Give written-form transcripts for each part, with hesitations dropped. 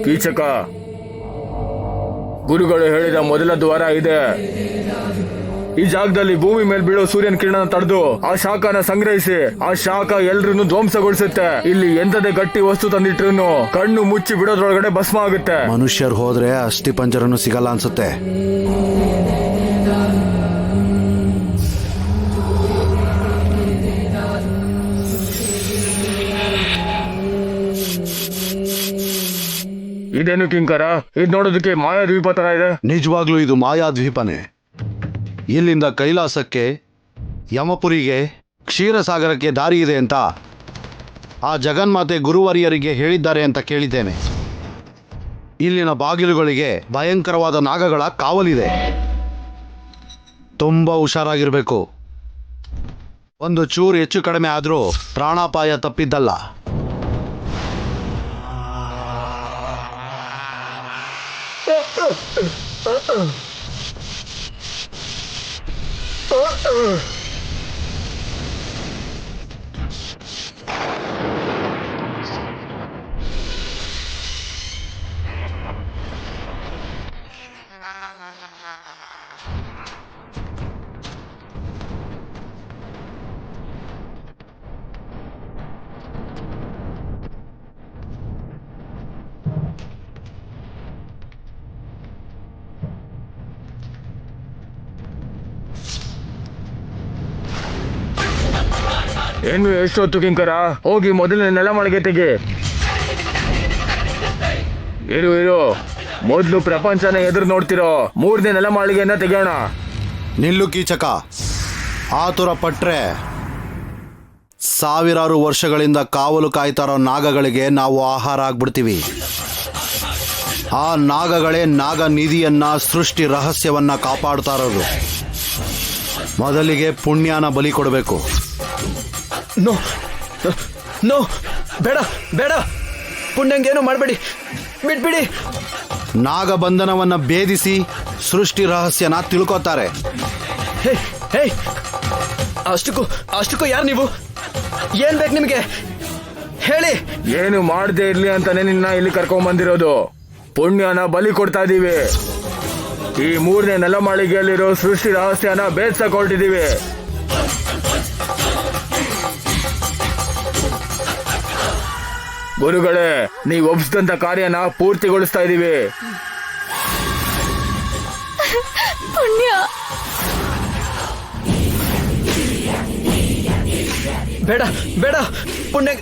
ಕೀಚಕ, ಗುರುಗಳು ಹೇಳಿದ ಮೊದಲ ದ್ವಾರ ಇದೆ. ಈ ಜಾಗದಲ್ಲಿ ಭೂಮಿ ಮೇಲೆ ಬೀಳೋ ಸೂರ್ಯನ ಕಿರಣ ತಡೆದು ಆ ಶಾಖನ ಸಂಗ್ರಹಿಸಿ ಆ ಶಾಖ ಎಲ್ರನ್ನು ಧ್ವಂಸಗೊಳಿಸುತ್ತೆ. ಇಲ್ಲಿ ಎಂತದೇ ಗಟ್ಟಿ ವಸ್ತು ತಂದಿಟ್ರು ಕಣ್ಣು ಮುಚ್ಚಿ ಬಿಡೋದ್ರೊಳಗಡೆ ಭಸ್ಮ ಆಗುತ್ತೆ. ಮನುಷ್ಯರು ಹೋದ್ರೆ ಅಸ್ಥಿ ಪಂಜರನು ಸಿಗಲ್ಲ ಅನ್ಸುತ್ತೆ. ಇದೇನು ಕಿಂಕರ, ಇದು ನೋಡೋದಕ್ಕೆ ಮಾಯಾ ದ್ವೀಪ ತರ ಇದೆ. ನಿಜವಾಗ್ಲೂ ಇದು ಮಾಯಾ ದ್ವೀಪನೇ. ಇಲ್ಲಿಂದ ಕೈಲಾಸಕ್ಕೆ, ಯಮಪುರಿಗೆ, ಕ್ಷೀರಸಾಗರಕ್ಕೆ ದಾರಿ ಇದೆ ಅಂತ ಆ ಜಗನ್ಮಾತೆ ಗುರುವರಿಯರಿಗೆ ಹೇಳಿದ್ದಾರೆ ಅಂತ ಕೇಳಿದ್ದೇನೆ. ಇಲ್ಲಿನ ಬಾಗಿಲುಗಳಿಗೆ ಭಯಂಕರವಾದ ನಾಗಗಳ ಕಾವಲಿದೆ. ತುಂಬ ಹುಷಾರಾಗಿರ್ಬೇಕು. ಒಂದು ಚೂರು ಹೆಚ್ಚು ಕಡಿಮೆ ಆದರೂ ಪ್ರಾಣಾಪಾಯ ತಪ್ಪಿದ್ದಲ್ಲ. ಏನು ಎಷ್ಟೊತ್ತು ಕಿಂಕರ, ಹೋಗಿ ಮೊದಲನೇ ನೆಲಮಾಳಿಗೆ ತೆಗಿ. ಇರು, ಮೊದಲು ಪ್ರಪಂಚನ ಎದುರು ನೋಡ್ತಿರೋ ಮೂರನೇ ನೆಲಮಾಳಿಗೆಯನ್ನ ತೆಗೆಯೋಣ. ನಿಲ್ಲು ಕೀಚಕ, ಆತುರ ಪಟ್ರೆ ಸಾವಿರಾರು ವರ್ಷಗಳಿಂದ ಕಾವಲು ಕಾಯ್ತಾರೋ ನಾಗಗಳಿಗೆ ನಾವು ಆಹಾರ ಆಗ್ಬಿಡ್ತೀವಿ. ಆ ನಾಗಗಳೇ ನಾಗ ನಿಧಿಯನ್ನ, ಸೃಷ್ಟಿ ರಹಸ್ಯವನ್ನ ಕಾಪಾಡ್ತಾ ಇರೋದು. ಮೊದಲಿಗೆ ಪುಣ್ಯನ ಬಲಿ ಕೊಡಬೇಕು. ನೋ ನೋ, ಬೇಡ ಬೇಡ, ಪುಣ್ಯಂಗೇನು ಮಾಡಬೇಡಿ, ಬಿಟ್ಬಿಡಿ. ನಾಗಬಂಧನವನ್ನ ಭೇದಿಸಿ ಸೃಷ್ಟಿ ರಹಸ್ಯನ ತಿಳ್ಕೊತಾರೆ. ಹೇ ಹೇ, ಅಷ್ಟಕ್ಕೂ ಯಾರು ನೀವು? ಏನ್ ಬೇಕು ನಿಮಗೆ ಹೇಳಿ. ಏನು ಮಾಡದೆ ಇರ್ಲಿ ಅಂತಾನೆ ನಿನ್ನ ಇಲ್ಲಿ ಕರ್ಕೊಂಡ್ ಬಂದಿರೋದು. ಪುಣ್ಯನ ಬಲಿ ಕೊಡ್ತಾ ಇದೀವಿ. ಈ ಮೂರನೇ ನೆಲಮಾಳಿಗೆಯಲ್ಲಿರೋ ಸೃಷ್ಟಿ ರಹಸ್ಯನ ಭೇದಿಸಕ್ ಹೊರಟಿದೀವಿ. ಗುರುಗಳೇ, ನೀವು ಒಪ್ಪಿಸಿದಂತ ಕಾರ್ಯನ ಪೂರ್ತಿಗೊಳಿಸ್ತಾ ಇದೀವಿ. ಪುಣ್ಯ, ಬೇಡ ಬೇಡ, ಪುಣ್ಯ.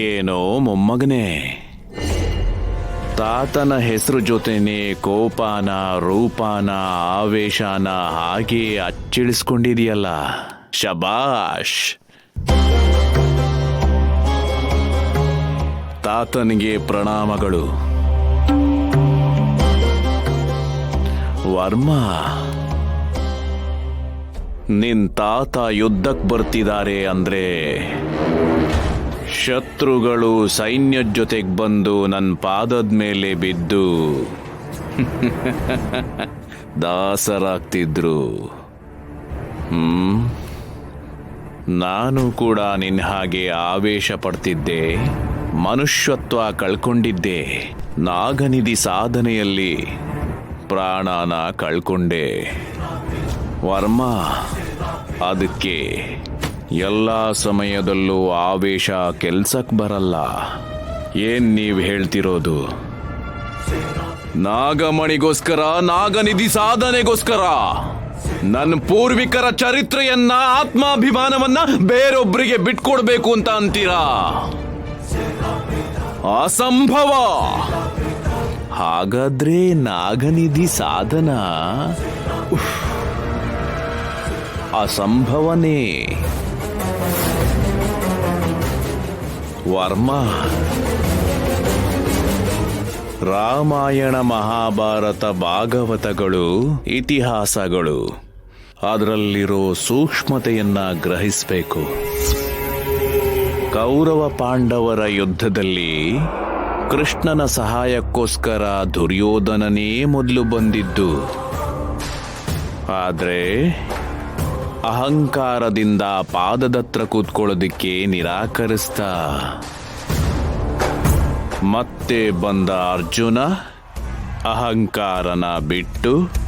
ಏನೋ ಮೊಮ್ಮಗನೇ, ತಾತನ ಹೆಸರು ಜೊತೆನೆ ಕೋಪಾನ, ರೂಪಾನ, ಆವೇಶನ ಹಾಗೆ ಅಚ್ಚಿಳಿಸ್ಕೊಂಡಿದೆಯಲ್ಲ. ಶಬಾಷ್. ತಾತನಿಗೆ ಪ್ರಣಾಮಗಳು. ವರ್ಮಾ, ನಿನ್ ತಾತ ಯುದ್ಧಕ್ಕೆ ಬರ್ತಿದ್ದಾರೆ ಅಂದ್ರೆ ಶತ್ರುಗಳು ಸೈನ್ಯದ ಜೊತೆಗೆ ಬಂದು ನನ್ನ ಪಾದದ ಮೇಲೆ ಬಿದ್ದು ದಾಸರಾಗ್ತಿದ್ರು. ನಾನು ಕೂಡ ನಿನ್ನ ಹಾಗೆ ಆವೇಶ ಪಡ್ತಿದ್ದೆ, ಮನುಷ್ಯತ್ವ ಕಳ್ಕೊಂಡಿದ್ದೆ. ನಾಗನಿಧಿ ಸಾಧನೆಯಲ್ಲಿ ಪ್ರಾಣನ ಕಳ್ಕೊಂಡೆ. ವರ್ಮಾ, ಅದಕ್ಕೆ ಎಲ್ಲ ಸಮಯದಲ್ಲೂ ಆವೇಶ ಕೆಲ್ಸಕ್ಕೆ ಬರಲ್ಲ. ಏನ್ ನೀವು ಹೇಳ್ತಿರೋದು? ನಾಗಮಣಿಗೋಸ್ಕರ, ನಾಗನಿಧಿ ಸಾಧನೆಗೋಸ್ಕರ ನನ್ನ ಪೂರ್ವಿಕರ ಚರಿತ್ರೆಯನ್ನ, ಆತ್ಮಾಭಿಮಾನವನ್ನ ಬೇರೊಬ್ಬರಿಗೆ ಬಿಟ್ಕೊಡ್ಬೇಕು ಅಂತ ಅಂತೀರಾ? ಅಸಂಭವ. ಹಾಗಾದ್ರೆ ನಾಗನಿಧಿ ಸಾಧನ ಅಸಂಭವನೇ. ವರ್ಮಾ, ರಾಮಾಯಣ, ಮಹಾಭಾರತ, ಭಾಗವತಗಳು, ಇತಿಹಾಸಗಳು ಅದರಲ್ಲಿರೋ ಸೂಕ್ಷ್ಮತೆಯನ್ನ ಗ್ರಹಿಸಬೇಕು. ಕೌರವ ಪಾಂಡವರ ಯುದ್ಧದಲ್ಲಿ ಕೃಷ್ಣನ ಸಹಾಯಕ್ಕೋಸ್ಕರ ದುರ್ಯೋಧನನೇ ಮೊದಲು ಬಂದಿದ್ದು. ಆದ್ರೆ ಅಹಂಕಾರದಿಂದ ಪಾದದತ್ರ ಕೂತ್ಕೊಳ್ಳೋದಿಕ್ಕೆ ನಿರಾಕರಿಸ್ತ. ಮತ್ತೆ ಬಂದ ಅರ್ಜುನ ಅಹಂಕಾರನ ಬಿಟ್ಟು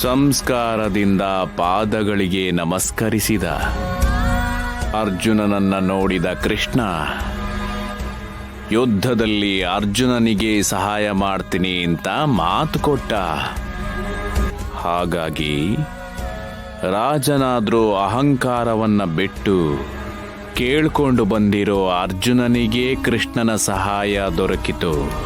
ಸಂಸ್ಕಾರದಿಂದ ಪಾದಗಳಿಗೆ ನಮಸ್ಕರಿಸಿದ. ಅರ್ಜುನನನ್ನ ನೋಡಿದ ಕೃಷ್ಣ ಯುದ್ಧದಲ್ಲಿ ಅರ್ಜುನನಿಗೆ ಸಹಾಯ ಮಾಡ್ತೀನಿ ಅಂತ ಮಾತು ಕೊಟ್ಟ. ಹಾಗಾಗಿ ರಾಜನಾದ್ರೂ ಅಹಂಕಾರವನ್ನ ಬಿಟ್ಟು ಕೇಳ್ಕೊಂಡು ಬಂದಿರೋ ಅರ್ಜುನನಿಗೆ ಕೃಷ್ಣನ ಸಹಾಯ ದೊರಕಿತು.